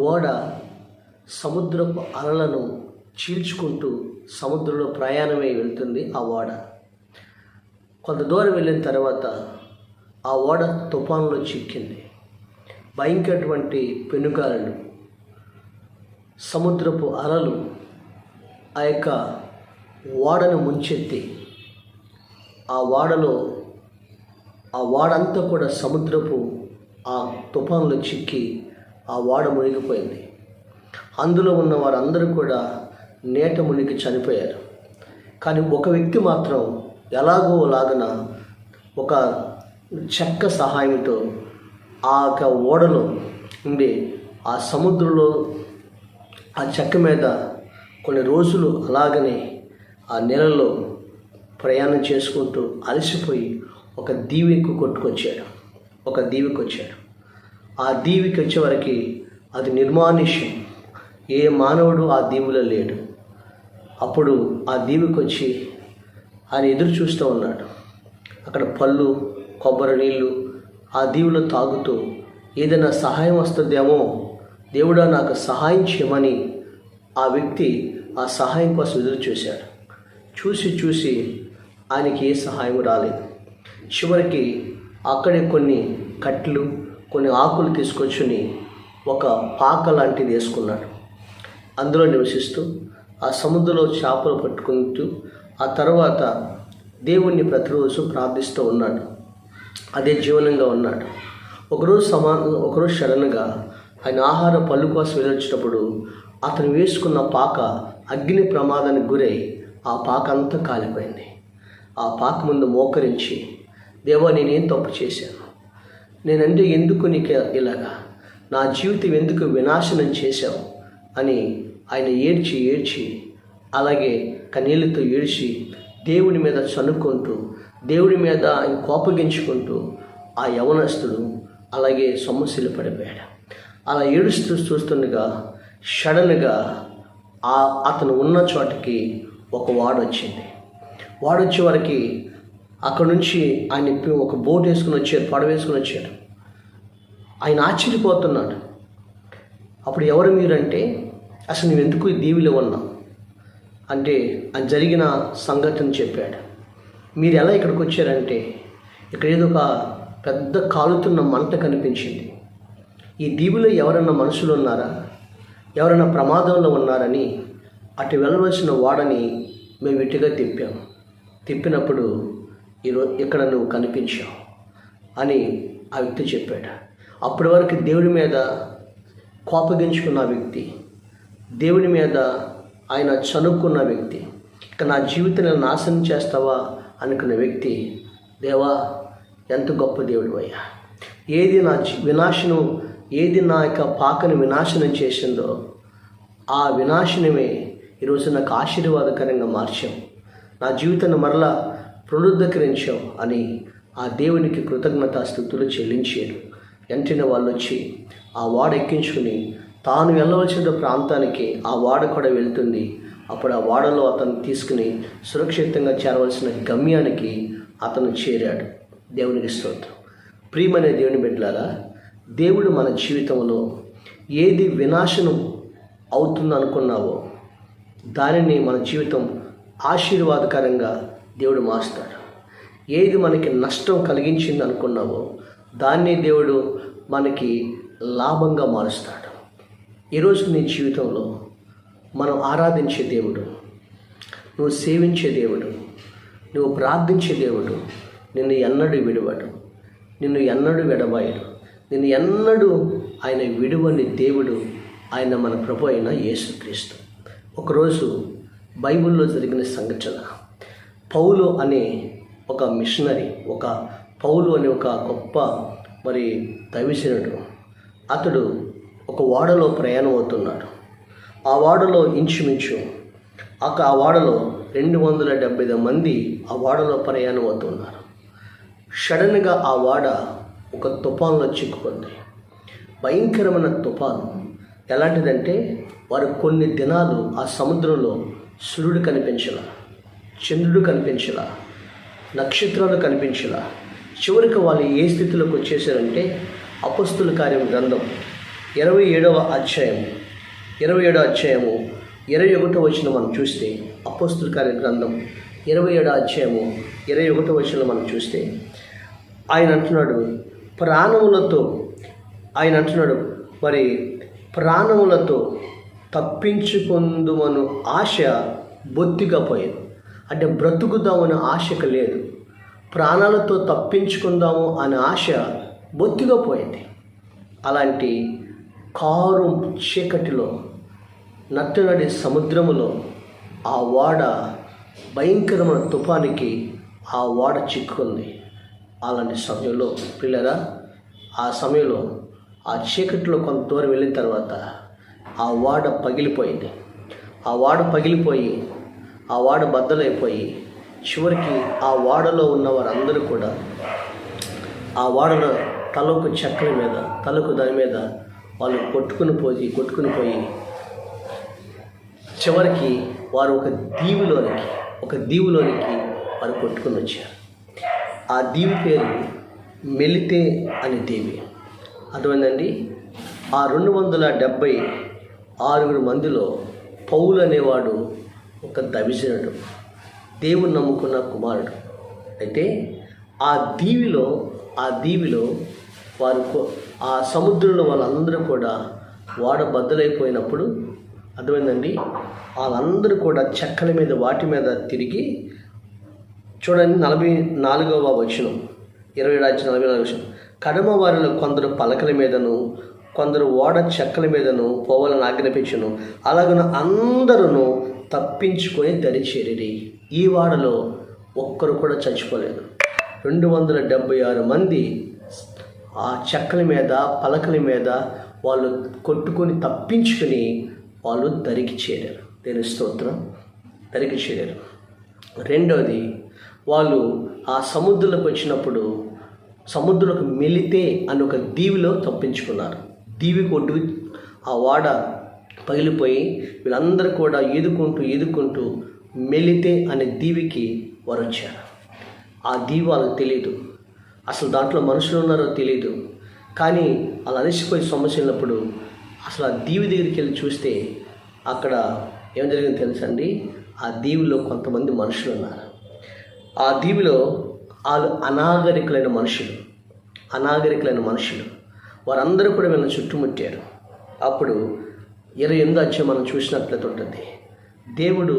ఓడ సముద్రపు అలలను చీల్చుకుంటూ సముద్రంలో ప్రయాణమై వెళ్తుంది. ఆ ఓడ కొంత దూరం వెళ్ళిన తర్వాత ఆ ఓడ తుఫానులో చిక్కింది. భయంకరటువంటి పెనుగాలులు, సముద్రపు అలలు ఆ యొక్క ఓడను ముంచెత్తి ఆ ఓడంతా కూడా సముద్రపు ఆ తుఫానులో చిక్కి ఆ ఓడ మునిగిపోయింది. అందులో ఉన్న వారందరూ కూడా నీట మునిగి చనిపోయారు. కానీ ఒక వ్యక్తి మాత్రం ఎలాగోలాగన ఒక చెక్క సహాయంతో ఆ యొక్క ఓడలో ఉండి ఆ సముద్రంలో ఆ చెక్క మీద కొన్ని రోజులు అలాగనే ఆ నీళ్ళలో ప్రయాణం చేసుకుంటూ అలసిపోయి ఒక దీవికి కొట్టుకొచ్చాడు. ఆ దీవికి వచ్చేవరకు అది నిర్మానుష్యం, ఏ మానవుడు ఆ దీవిలో లేడు. అప్పుడు ఆ దీవికి వచ్చి ఆయన ఎదురు చూస్తూ ఉన్నాడు. అక్కడ పళ్ళు, కొబ్బరి నీళ్ళు ఆ దీవిలో తాగుతూ ఏదైనా సహాయం వస్తుందేమో, దేవుడా నాకు సహాయం చేయమని ఆ వ్యక్తి ఆ సహాయం కోసం ఎదురు చూశాడు. చూసి ఆయనకి ఏ సహాయం రాలేదు. చివరికి అక్కడే కొన్ని కట్టెలు, కొన్ని ఆకులు తీసుకొచ్చుని ఒక పాక లాంటిది వేసుకున్నాడు. అందులో నివసిస్తూ ఆ సముద్రంలో చేపలు పట్టుకుంటూ ఆ తర్వాత దేవుణ్ణి ప్రతిరోజు ప్రార్థిస్తూ ఉన్నాడు. అదే జీవనంగా ఉన్నాడు. ఒకరోజు సడన్గా ఆయన ఆహార పళ్ళు కోసం వెళ్ళొచ్చినప్పుడు అతను వేసుకున్న పాక అగ్ని ప్రమాదానికి గురై ఆ పాక అంతా కాలిపోయింది. ఆ పాక ముందు మోకరించి, దేవా నేనేం తప్పు చేశాను, నేనంటే ఎందుకు నీకు ఇలాగా, నా జీవితం ఎందుకు వినాశనం చేశావు అని ఆయన ఏడ్చి అలాగే కన్నీళ్ళతో ఏడ్చి దేవుని మీద చనుక్కుంటూ దేవుడి మీద ఆయన కోపగించుకుంటూ ఆ యవనస్తుడు అలాగే సమస్యలు పడిపోయాడు. అలా ఏడుస్తూ చూస్తుండగా సడన్గా అతను ఉన్న చోటకి ఒక వాడొచ్చింది. వాడొచ్చే వరకు అక్కడ నుంచి ఆయన ఒక బోట్ వేసుకుని వచ్చాడు, పడవ వేసుకుని వచ్చాడు. ఆయన ఆశ్చర్యపోతున్నాడు. అప్పుడు ఎవరు మీరంటే, అసలు నువ్వు ఎందుకు ఈ దీవిలో ఉన్నావు అంటే అది జరిగిన సంగతిని చెప్పాడు. మీరు ఎలా ఇక్కడికి వచ్చారంటే, ఇక్కడ ఏదో ఒక పెద్ద కాలుతున్న మంట కనిపించింది. ఈ దీవిలో ఎవరైనా మనుషులు ఉన్నారా, ఎవరైనా ప్రమాదంలో ఉన్నారని అటు వెళ్ళవలసిన వాడని మేము ఇటుగా తిప్పినప్పుడు ఇక్కడ నువ్వు కనిపించావు అని ఆ వ్యక్తి చెప్పాడు. అప్పటి వరకు దేవుడి మీద కోపగించుకున్న వ్యక్తి, దేవుడి మీద ఆయన చనుక్కున్న వ్యక్తి, ఇక నా జీవితాన్ని నాశనం చేస్తావా అనుకున్న వ్యక్తి, దేవా ఎంత గొప్ప దేవుడు అయ్యా, ఏది నా యొక్క పాకని వినాశనం చేసిందో ఆ వినాశనమే ఈరోజు నాకు ఆశీర్వాదకరంగా మార్చాం, నా జీవితాన్ని మరలా పునరుద్ధరించాం అని ఆ దేవునికి కృతజ్ఞతాస్తుతులు చెల్లించాడు. వెంటనే వాళ్ళు వచ్చి ఆ వాడ ఎక్కించుకుని తాను వెళ్ళవలసిన ప్రాంతానికి ఆ వాడ కూడా వెళ్తుంది. అప్పుడు ఆ వాడలో అతను తీసుకుని సురక్షితంగా చేరవలసిన గమ్యానికి అతను చేరాడు. దేవునికి స్తోత్రం. ప్రియమనే దేవుని బిడ్డలారా, దేవుడు మన జీవితంలో ఏది వినాశనం అవుతుంది అనుకున్నావో దానిని మన జీవితం ఆశీర్వాదకరంగా దేవుడు మారుస్తాడు. ఏది మనకి నష్టం కలిగించింది అనుకున్నావో దాన్ని దేవుడు మనకి లాభంగా మారుస్తాడు. ఈరోజు నీ జీవితంలో మనం ఆరాధించే దేవుడు, నువ్వు సేవించే దేవుడు, నువ్వు ప్రార్థించే దేవుడు నిన్ను ఎన్నడూ విడువడు, నిన్ను ఎన్నడూ విడబాయడు, నిన్ను ఎన్నడూ ఆయన విడువని దేవుడు ఆయన మన ప్రభు అయిన యేసుక్రీస్తు. ఒకరోజు బైబిల్లో జరిగిన సంఘటన, పౌలు అనే ఒక మిషనరీ, పౌలు అనే ఒక గొప్ప దైవజనుడు, అతడు ఒక ఓడలో ప్రయాణం అవుతున్నాడు. ఆ ఓడలో ఇంచుమించు ఆ ఓడలో 275 మంది ఆ ఓడలో ప్రయాణం అవుతున్నారు. సడన్గా ఆ ఓడ ఒక తుఫాన్లో చిక్కుకుంది. భయంకరమైన తుఫాను. ఎలాంటిదంటే వారు కొన్ని దినాలు ఆ సముద్రంలో సూర్యుడు కనిపించలా, చంద్రుడు కనిపించలా, నక్షత్రాలు కనిపించలా. చివరికి వాళ్ళు ఏ స్థితిలోకి వచ్చేసారంటే అపొస్తలుల కార్యం గ్రంథం 27వ అధ్యాయము 21వ వచనం మనం చూస్తే, అపోస్తుల కార్య గ్రంథం 27వ అధ్యాయము 21వ వచనం మనం చూస్తే ఆయన అంటున్నాడు ప్రాణములతో తప్పించుకుందుమను ఆశ బొత్తిగా పోయింది. అంటే బ్రతుకుదామని ఆశకు లేదు, ప్రాణాలతో తప్పించుకుందాము అనే ఆశ బొత్తిగా పోయింది. అలాంటి కారు చీకటిలో నట్టనడి సముద్రములో ఆ ఓడ భయంకరమైన తుఫానికి ఆ ఓడ చిక్కుకుంది. అలాంటి సమయంలో పిల్లరా, ఆ సమయంలో ఆ చీకటిలో కొంత దూరం వెళ్ళిన తర్వాత ఆ ఓడ పగిలిపోయింది. ఆ ఓడ బద్దలైపోయి చివరికి ఆ ఓడలో ఉన్న వారందరూ కూడా ఆ ఓడలో తలకు దాని మీద వాళ్ళు కొట్టుకుని పోయి చివరికి వారు ఒక దీవులోనికి వారు కొట్టుకుని వచ్చారు. ఆ దీవి పేరు మెలితే అనే దీవి. అర్థమైందండి. ఆ 276 మందిలో పౌలు అనేవాడు ఒక దవిజనుడు, దేవుని నమ్ముకున్న కుమారుడు. అయితే ఆ దీవిలో వారు ఆ సముద్రంలో వాళ్ళందరూ కూడా ఓడ బద్దలైపోయినప్పుడు, అర్థమైందండి, వాళ్ళందరూ కూడా చెక్కల మీద వాటి మీద తిరిగి, చూడండి 44వ వచనం, 27 వచనం, కడమ వారిలో కొందరు పలకల మీదను కొందరు ఓడ చెక్కల మీదను పోవాలని ఆజ్ఞాపించును. అలాగను అందరూ తప్పించుకొని దరిచేరిరి. ఈ వాడలో ఒక్కరు కూడా చచ్చిపోలేదు. 276 మంది ఆ చెక్కల మీద పలకల మీద వాళ్ళు కొట్టుకొని తప్పించుకొని వాళ్ళు దరికి చేరారు. దేని స్తోత్రం, దరికి చేరారు. రెండవది, వాళ్ళు ఆ సముద్రంలోకి వచ్చినప్పుడు సముద్రంలోకి మెలితే అని ఒక దీవిలో తప్పించుకున్నారు. దీవి కొట్టు ఆ ఓడ పగిలిపోయి వీళ్ళందరూ కూడా ఈదుకుంటూ మెలితే అనే దీవికి వారు వచ్చారు. ఆ దీవి వాళ్ళకి తెలియదు, అసలు దాంట్లో మనుషులు ఉన్నారో తెలియదు. కానీ వాళ్ళు అలసిపోయి సమస్యలప్పుడు అసలు ఆ దీవి దగ్గరికి వెళ్ళి చూస్తే అక్కడ ఏం జరిగిందో తెలుసండి. ఆ దీవిలో కొంతమంది మనుషులు ఉన్నారు. ఆ దీవిలో వాళ్ళు అనాగరికులైన మనుషులు వారందరూ కూడా వీళ్ళని చుట్టుముట్టారు. అప్పుడు 28 అధ్యాయం మనం చూసినట్లయితే ఉంటుంది, దేవుడు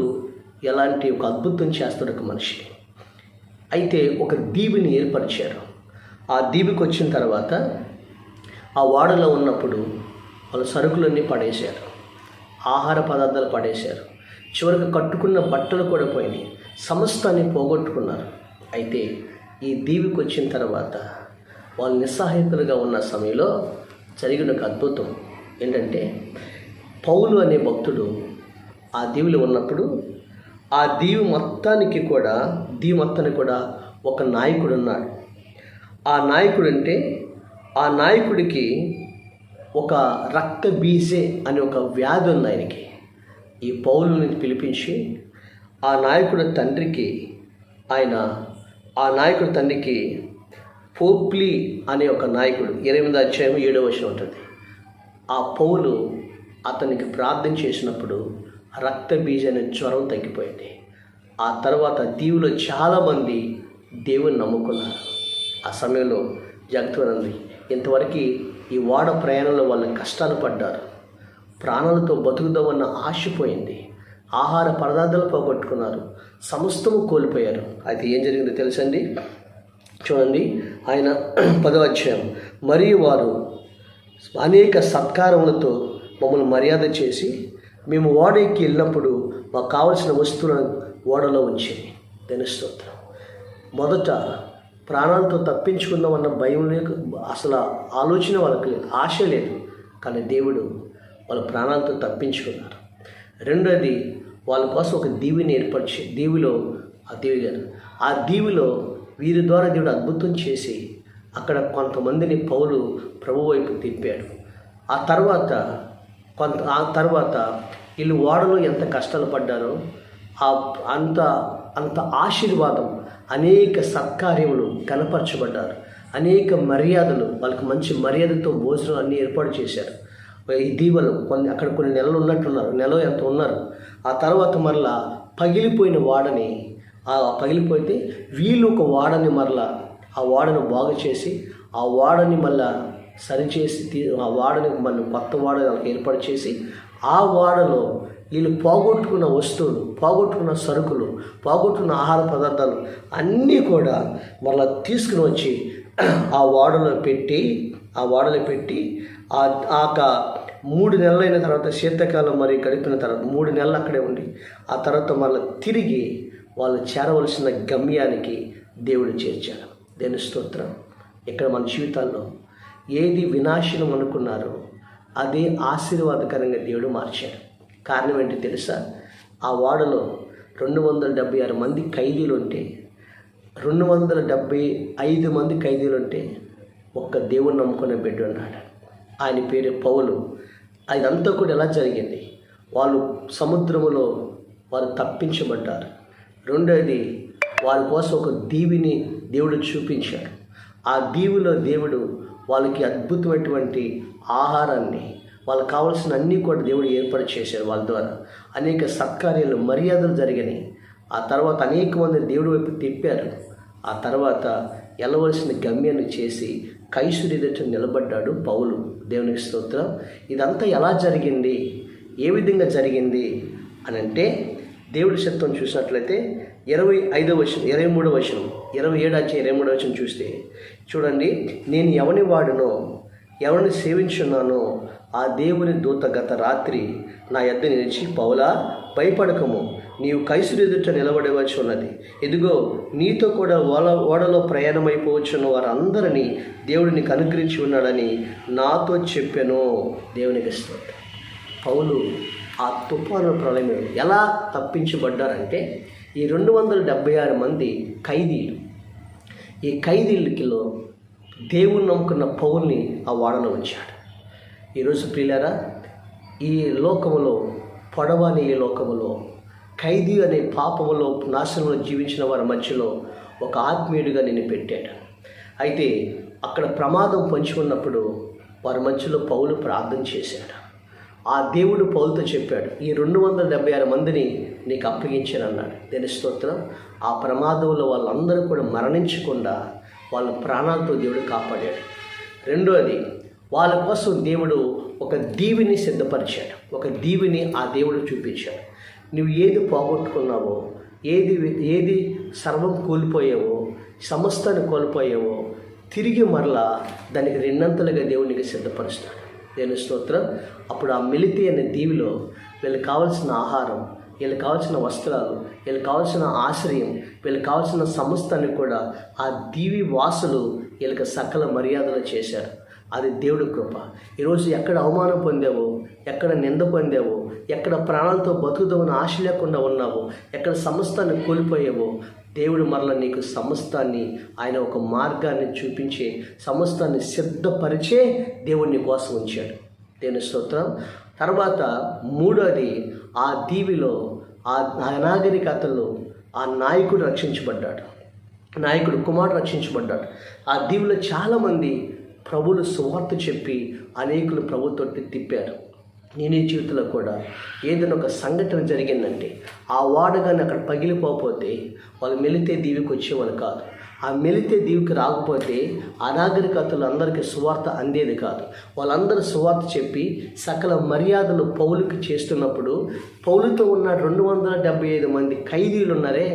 ఎలాంటి ఒక అద్భుతం చేస్తాడు ఒక మనిషి. అయితే ఒక దీవిని ఏర్పరిచారు. ఆ దీవికి వచ్చిన తర్వాత ఆ ఓడలో ఉన్నప్పుడు వాళ్ళు సరుకులన్నీ పడేశారు, ఆహార పదార్థాలు పడేశారు, చివరికి కట్టుకున్న బట్టలు కూడా పోయినాయి, సమస్తాన్ని పోగొట్టుకున్నారు. అయితే ఈ దీవికి వచ్చిన తర్వాత వాళ్ళు నిస్సహాయకులుగా ఉన్న సమయంలో జరిగిన ఒక అద్భుతం ఏంటంటే, పౌలు అనే భక్తుడు ఆ దీవిలో ఉన్నప్పుడు ఆ దీవి మొత్తానికి కూడా ఒక నాయకుడు ఉన్నాడు. ఆ నాయకుడికి ఒక రక్త బీజే అనే ఒక వ్యాధి ఉంది ఆయనకి. ఈ పౌలుని పిలిపించి ఆ నాయకుడి తండ్రికి పోప్లీ అనే ఒక నాయకుడు, 8వ అధ్యాయం 7వ వచనం ఉంటుంది. ఆ పౌలు అతనికి ప్రార్థన చేసినప్పుడు రక్త బీజ అనే జ్వరం తగ్గిపోయింది. ఆ తర్వాత దీవులో చాలామంది దేవుని నమ్ముకున్నారు. ఆ సమయంలో జాగ్రత్తగా ఇంతవరకు ఈ ఓడ ప్రయాణంలో వాళ్ళు కష్టాలు పడ్డారు, ప్రాణాలతో బతుకుదామన్న ఆశపోయింది, ఆహార పదార్థాలు పోగొట్టుకున్నారు, సమస్తము కోల్పోయారు. అయితే ఏం జరిగిందో తెలుసండి. చూడండి, ఆయన 10వ అధ్యాయం, మరియు వారు అనేక సత్కారములతో మమ్మల్ని మర్యాద చేసి మేము ఓడకి వెళ్ళినప్పుడు మాకు కావలసిన వస్తువులను ఓడలో ఉంచేది. దాని స్తోత్రం. మొదట ప్రాణాలతో తప్పించుకుందామన్న భయం లేక అసలు ఆలోచన వాళ్ళకి లేదు, ఆశ లేదు. కానీ దేవుడు వాళ్ళ ప్రాణాలతో తప్పించుకున్నారు. రెండోది, వాళ్ళ కోసం ఒక దీవిని ఏర్పరిచి ఆ దీవిలో వీరి ద్వారా దేవుడు అద్భుతం చేసి అక్కడ కొంతమందిని పౌలు ప్రభు వైపు తిప్పాడు. ఆ తర్వాత వీళ్ళు ఓడలో ఎంత కష్టాలు పడ్డారో అంత ఆశీర్వాదం, అనేక సత్కార్యములు కనపరచబడ్డారు, అనేక మర్యాదలు, వాళ్ళకి మంచి మర్యాదతో భోజనం అన్నీ ఏర్పాటు చేశారు. ఈ దీవెలు కొన్ని నెలలు ఉన్నట్టున్నారు, నెల ఎంత ఉన్నారు. ఆ తర్వాత మరలా పగిలిపోయిన వాడని, ఆ పగిలిపోతే వీళ్ళు ఒక వాడని మరలా ఆ వాడను బాగు చేసి ఆ వాడని మళ్ళా సరిచేసి ఆ వాడని మళ్ళీ కొత్త వాడ ఏర్పాటు చేసి ఆ వాడలో వీళ్ళు పోగొట్టుకున్న వస్తువులు, పోగొట్టుకున్న సరుకులు, పోగొట్టుకున్న ఆహార పదార్థాలు అన్నీ కూడా మళ్ళీ తీసుకుని వచ్చి ఆ వాడలో పెట్టి ఆ 3 నెలలైన తర్వాత శీతాకాలం మరి గడిపిన తర్వాత 3 నెలలు అక్కడే ఉండి ఆ తర్వాత మళ్ళీ తిరిగి వాళ్ళు చేరవలసిన గమ్యానికి దేవుడు చేర్చాడు. దేవుని స్తోత్రం. ఇక్కడ మన జీవితాల్లో ఏది వినాశనం అనుకున్నారో అదే ఆశీర్వాదకరంగా దేవుడు మార్చాడు. కారణం ఏంటి తెలుసా? ఆ వాడలో 276 మంది ఖైదీలు ఉంటే 275 మంది ఖైదీలు ఉంటే ఒక్క దేవుని నమ్ముకునే బిడ్డ ఉన్నాడు. ఆయన పేరు పౌలు. అదంతా కూడా ఎలా జరిగింది? వాళ్ళు సముద్రములో వారు తప్పించబడ్డారు. రెండోది, వారి కోసం ఒక దీవిని దేవుడు చూపించాడు. ఆ దీవిలో దేవుడు వాళ్ళకి అద్భుతమైనటువంటి ఆహారాన్ని, వాళ్ళకి కావాల్సిన అన్నీ కూడా దేవుడు ఏర్పాటు చేశారు. వాళ్ళ ద్వారా అనేక సత్కార్యాలు, మర్యాదలు జరిగినాయి. ఆ తర్వాత అనేక మంది దేవుడి వైపు తిప్పారు. ఆ తర్వాత వెళ్ళవలసిన గమ్యాన్ని చేసి కైసరు ఎదుట నిలబడ్డాడు పౌలు. దేవునికి స్తోత్రం. ఇదంతా ఎలా జరిగింది, ఏ విధంగా జరిగింది అని అంటే దేవుడి చిత్తం చూసినట్లయితే 25వ వచనం, 23వ వచనం, 27 వచనం చూస్తే చూడండి, నేను ఎవని వాడునో ఎవరిని సేవించున్నానో ఆ దేవుని దూత గత రాత్రి నా యొద్ద నిలిచి, పౌలా భయపడకము, నీవు కైసరు ఎదుట నిలబడవచ్చు ఉన్నది. ఇదిగో నీతో కూడా ఓడలో ప్రయాణమైపోవచ్చున్న వారందరినీ దేవుడు నీకు అనుగ్రహించి ఉన్నాడని నాతో చెప్పాను. దేవునికి స్తోత్రం. పౌలు ఆ తుఫాను ప్రళయం ఎలా తప్పించబడ్డారంటే ఈ 276 మంది ఖైదీలు, ఈ ఖైదీలకిలో దేవుని నమ్ముకున్న పౌల్ని ఆ వాడలో ఉంచాడు. ఈరోజు ప్రియులారా, ఈ లోకములో పొడవని ఈ లోకములో ఖైదీ అనే పాపములో నాశనంలో జీవించిన వారి మధ్యలో ఒక ఆత్మీయుడిగా నేను పెట్టాడు. అయితే అక్కడ ప్రమాదం పొంచి ఉన్నప్పుడు వారి మధ్యలో పౌలు ప్రార్థన చేశాడు. ఆ దేవుడు పౌలుతో చెప్పాడు, ఈ 276 మందిని నీకు అప్పగించాను అన్నాడు. దేని స్తోత్రం. ఆ ప్రమాదంలో వాళ్ళందరూ కూడా మరణించకుండా వాళ్ళ ప్రాణాలతో దేవుడు కాపాడాడు. రెండోది, వాళ్ళ కోసం దేవుడు ఒక దీవిని సిద్ధపరిచాడు. ఒక దీవిని ఆ దేవుడు చూపించాడు. నువ్వు ఏది పోగొట్టుకున్నావో, ఏది సర్వం కోల్పోయావో, సమస్తాన్ని కోల్పోయావో తిరిగి మరలా దానికి 2 దేవునికి సిద్ధపరుస్తాడు. దేని స్తోత్రం. అప్పుడు ఆ మిలితి అనే దీవిలో వీళ్ళకి కావాల్సిన ఆహారం, వీళ్ళకి కావాల్సిన వస్త్రాలు, వీళ్ళకి కావాల్సిన ఆశ్రయం, వీళ్ళకి కావాల్సిన సమస్తాన్ని కూడా ఆ దీవి వాసులు వీళ్ళకి సకల మర్యాదలు చేశారు. అది దేవుడి కృప. ఈరోజు ఎక్కడ అవమానం పొందావో, ఎక్కడ నింద పొందావో, ఎక్కడ ప్రాణాలతో బతుకుదామని ఆశ లేకుండా ఉన్నావో, ఎక్కడ సమస్తాన్ని కోల్పోయావో, దేవుడు మరల నీకు సమస్తాన్ని, ఆయన ఒక మార్గాన్ని చూపించే, సమస్తాన్ని సిద్ధపరిచే దేవుడిని కోసం ఉంచాడు. దేవుని స్తోత్రం. తర్వాత మూడోది, ఆ దీవిలో ఆ అనాగరికతలో ఆ నాయకుడు రక్షించబడ్డాడు. నాయకుడు కుమారుడు రక్షించబడ్డాడు. ఆ దీవిలో చాలామంది ప్రభువులు సువార్త చెప్పి అనేకులు ప్రభుతో తిప్పారు. నేను ఈ జీవితంలో కూడా ఏదైనా ఒక సంఘటన జరిగిందంటే ఆ వాడగానే అక్కడ పగిలిపోతే వాళ్ళు మెలితే దీవికి వచ్చేవాళ్ళు కాదు. ఆ మెలితే దీవికి రాకపోతే అనాగరికతలు అందరికీ సువార్త అందేది కాదు. వాళ్ళందరూ సువార్త చెప్పి సకల మర్యాదలు పౌలుకి చేస్తున్నప్పుడు పౌలుతో ఉన్న 275 మంది ఖైదీలు ఉన్నారే,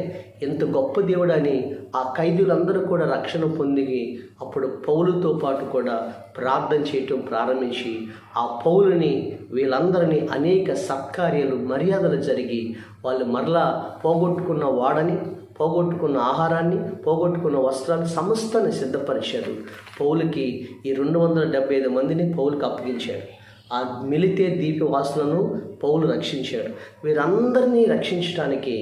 ఎంత గొప్ప దేవుడని ఆ ఖైదీలందరూ కూడా రక్షణ పొంది అప్పుడు పౌలుతో పాటు కూడా ప్రార్థన చేయటం ప్రారంభించి ఆ పౌలుని వీళ్ళందరినీ అనేక సత్కార్యాలు, మర్యాదలు జరిగి వాళ్ళు మరలా పోగొట్టుకున్న వాడని, పోగొట్టుకున్న ఆహారాన్ని, పోగొట్టుకున్న వస్త్రాన్ని సమస్తాన్ని సిద్ధపరిచారు. పౌలుకి ఈ 275 మందిని పౌలుకి అప్పగించాడు. ఆ మిలితే దీపవాసులను పౌలు రక్షించాడు. వీరందరినీ రక్షించడానికి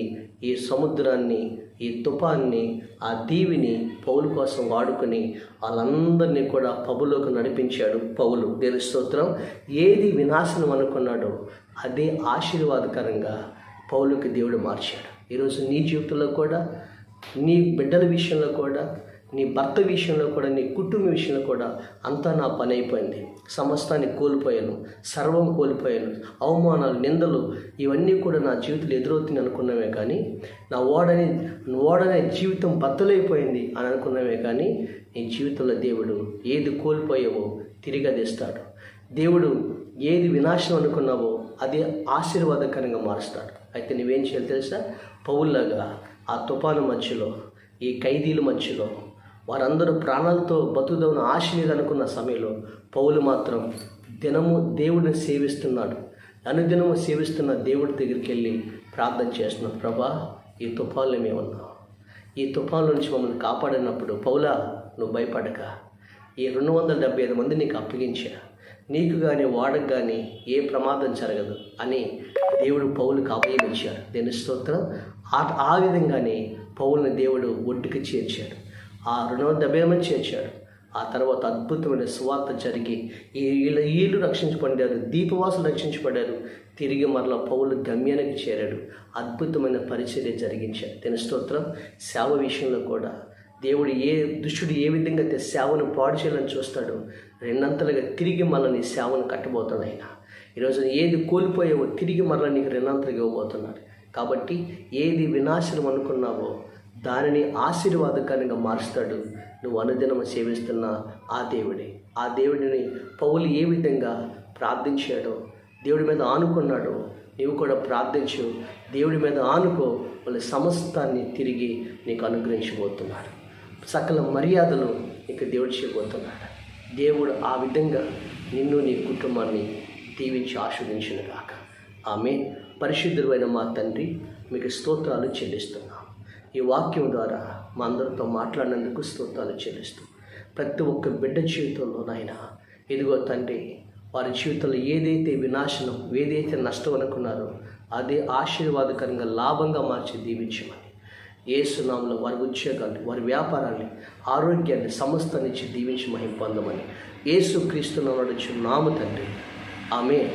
ఈ సముద్రాన్ని, ఈ తుఫాన్ని, ఆ దీవిని పౌలు కోసం వాడుకొని వాళ్ళందరినీ కూడా పబులోకి నడిపించాడు పౌలు. దేవుని స్తోత్రం. ఏది వినాశనం అనుకున్నాడో అదే ఆశీర్వాదకరంగా పౌలుకి దేవుడు మార్చాడు. ఈరోజు నీ జీవితంలో కూడా, నీ బిడ్డల విషయంలో కూడా, నీ భర్త విషయంలో కూడా, నీ కుటుంబ విషయంలో కూడా అంతా నా పని అయిపోయింది, సమస్తాన్ని కోల్పోయాను, సర్వం కోల్పోయాను, అవమానాలు, నిందలు ఇవన్నీ కూడా నా జీవితంలో ఎదురవుతుంది అనుకున్నామే కానీ, నా ఓడనే జీవితం బద్దలైపోయింది అని అనుకున్నామే కానీ, నీ జీవితంలో దేవుడు ఏది కోల్పోయావో తిరిగి అదిస్తాడు. దేవుడు ఏది వినాశనం అనుకున్నావో అది ఆశీర్వాదకరంగా మారుస్తాడు. అయితే నువ్వేం చేయాలి తెలుసా? పౌల్లాగా ఆ తుఫాను మధ్యలో, ఈ ఖైదీల మధ్యలో, వారందరూ ప్రాణాలతో బతుకుదామని ఆశ లేదనుకున్న సమయంలో పౌలు మాత్రం దినము దేవుడిని సేవిస్తున్నాడు. అనుదినము సేవిస్తున్న దేవుడి దగ్గరికి వెళ్ళి ప్రార్థన చేస్తున్నాడు. ప్రభా, ఈ తుఫాన్లో మేమున్నాం, ఈ తుఫాన్ల నుంచి మమ్మల్ని కాపాడినప్పుడు పౌలా నువ్వు భయపడక, ఈ 275 మంది నీకు అప్పగించా, నీకు కానీ వాడకు కానీ ఏ ప్రమాదం జరగదు అని దేవుడు పౌలుకు అభయం ఇచ్చాడు. దేని స్తోత్రం. ఆ విధంగానే పౌలుని దేవుడు ఒడ్డుకి చేర్చాడు, ఆ 270 మంది చేర్చాడు. ఆ తర్వాత అద్భుతమైన సువార్త జరిగి వీళ్ళు రక్షించబడ్డారు, దీపవాసులు రక్షించబడ్డారు. తిరిగి మరలా పౌలు గమ్యానికి చేరాడు. అద్భుతమైన పరిచర్య జరిగించాడు. దేని స్తోత్రం. సేవ విషయంలో కూడా దేవుడు దుష్టుడు ఏ విధంగా సేవను పాడు చేయాలని చూస్తాడు, రెండంతలుగా తిరిగి మళ్ళీ నీ సేవను కట్టబోతున్నాడు ఆయన. ఈరోజు ఏది కోల్పోయావో తిరిగి మళ్ళీ నీకు రెండంతలుగా ఇవ్వబోతున్నాడు. కాబట్టి ఏది వినాశనం అనుకున్నావో దానిని ఆశీర్వాదకరంగా మారుస్తాడు. నువ్వు అనుదినం సేవిస్తున్న ఆ దేవుడిని పౌలు ఏ విధంగా ప్రార్థించాడో, దేవుడి మీద ఆనుకున్నాడో నీవు కూడా ప్రార్థించు. దేవుడి మీద ఆనుకో, వాళ్ళ సమస్తాన్ని తిరిగి నీకు అనుగ్రహించబోతున్నాడు. సకల మర్యాదలు నీకు దేవుడు చేయబోతున్నాడు. దేవుడు ఆ విధంగా నిన్ను, నీ కుటుంబాన్ని దీవించి ఆశీర్వదించును గాక. ఆమె. పరిశుద్ధుడైన మా తండ్రి, మీకు స్తోత్రాలు చెల్లిస్తున్నాం. ఈ వాక్యం ద్వారా మా అందరితో మాట్లాడినందుకు స్తోత్రాలు చెల్లిస్తూ, ప్రతి ఒక్క బిడ్డ జీవితంలో నాయన ఇదిగో తండ్రి, వారి జీవితంలో ఏదైతే వినాశనం, ఏదైతే నష్టం అనుకున్నారో అదే ఆశీర్వాదకరంగా లాభంగా మార్చి దీవించమని, యేసు నామములో వారి ఉద్యోగాలు, వారి వ్యాపారాన్ని, ఆరోగ్యాన్ని సమస్తాన్ని ఇచ్చి దీవించి మహిమ పొందమని యేసు క్రీస్తు నామములో తండ్రి. ఆమేన్.